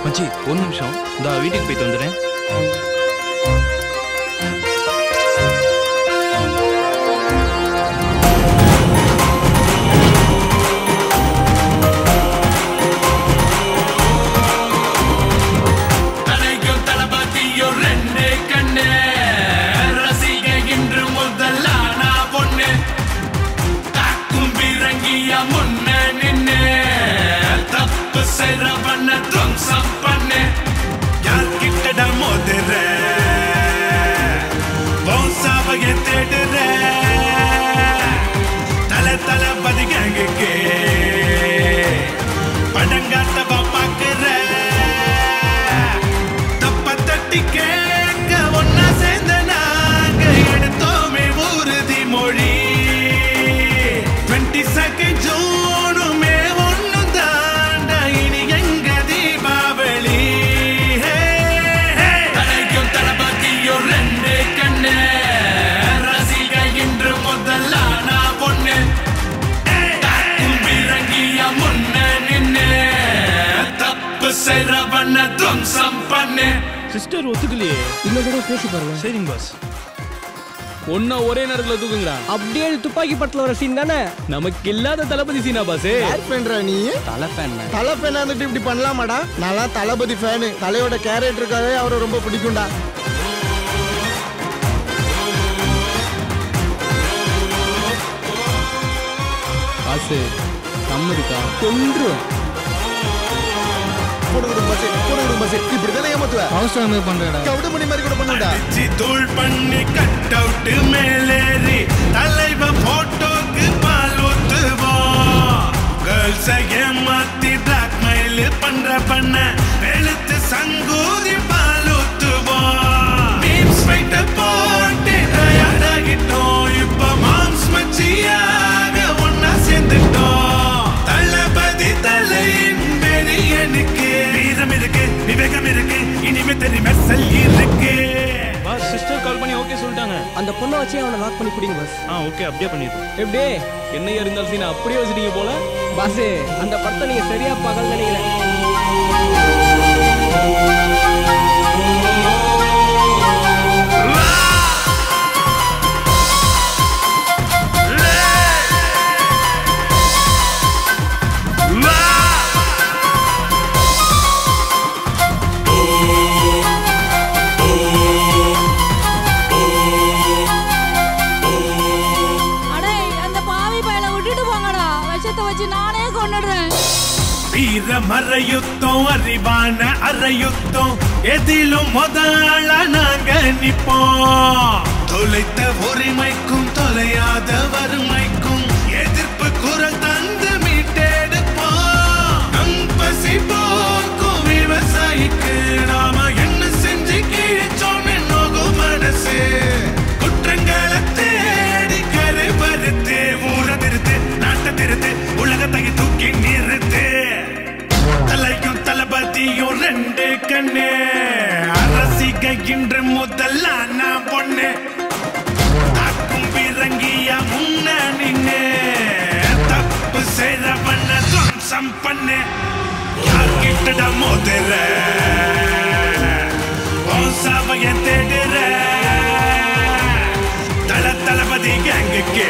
மச்சி ஒரு நிமிஷம் இந்த வீட்டுக்கு போயிட்டு வந்துடுறேன். சிஸ்டர் ஒத்துக்கலையே. இன்னொரு தடவை பேசி பாருங்க. சரிங்க பாஸ். ஒன்னா ஒரே நேரத்துல தூக்குங்கடா. அப்படியே துப்பாக்கி படத்துல வர சீன் தானே. நமக்கு இல்லாத தளபதி சீனா பாஸ். யார் பண்றா நீ? தலை ஃபேன். தலை ஃபேன் வந்துட்டு இப்படி பண்ணலாமாடா? நான் தளபதி ஃபேன். தலையோட கேரக்டருக்காகவே அவரை ரொம்ப பிடிக்கும்டா. பாஸ் கம்முருக்கா கொன்று இப்படிதானே ஏமாத்துவ? அவசரம் பண்றடா. கவுடு மணி மாதிரி கூட பண்ணுடா. தூள் பண்ணி கட் அவுட் மேலேறி தலைவ போட்டோக்கு பால் ஊத்துவோம். கேர்ள்ஸ் ஏமாத்தி பிளாக்மெயில் பண்ற பண்ண வெளுத்து சங்கூதி பால் ஊத்துவோம். மீம்ஸ் ஃபைட்ட போட்டு டயர்ட் ஆகிட்டோம். இப்ப மாம்ஸ் மச்சியாக ஒன்னா சேர்ந்துட்டோம். தளபதி தலையின் பெரியனுக்கு வீரம் இருக்கு, விவேகம் இருக்கு, இனிமே தெரியுமே சொல்லி இருக்கு. பாஸ் சிஸ்டர் கால் பண்ணி ஓகே சொல்லிட்டாங்க. அந்த பொண்ணை வச்சே அவனை லாக் பண்ணி பிடிங்க பாஸ். ஓகே அப்படியே பண்ணிடுறோம். எப்படி என்ன இருந்தாலும் சீனா அப்படியே வச்சிட்டீங்க போல. பாஸ் அந்த படத்தை நீங்க சரியா பார்க்கல நினைக்கிறேன். மறையுத்தம் அறிவான அறையுத்தம் எதிலும் முதலாள நாங்க நிப்போம். தொலைத்த உரிமைக்கும் தொலையாத வறுமைக்கும் எதிர்ப்பு குரல் தந்து மீட்டெடுப்போம். நம் பசி போக்கும் விவசாயிக்கு நாம என்ன செஞ்சு கீழ்ச்சோன்னு நோகும் மனசு. குற்றங்களை தேடி கரை பருத்து ஊர திருத்து நாட்டை திருத்து உலகத்தை தூக்கி நிறுத்து. தலையும் தளபதியும் ரெண்டு கண்ணு அரசிகின்ற முதல்ல நான் பொண்ணு. தாக்கும் பிறங்கிய முன்ன நின்னு தப்பு செய்த பண்ண துவம்சம் பண்ணு. யார்கிட்ட மோதுற சபைய தேடுற தளபதி கேங்குக்கு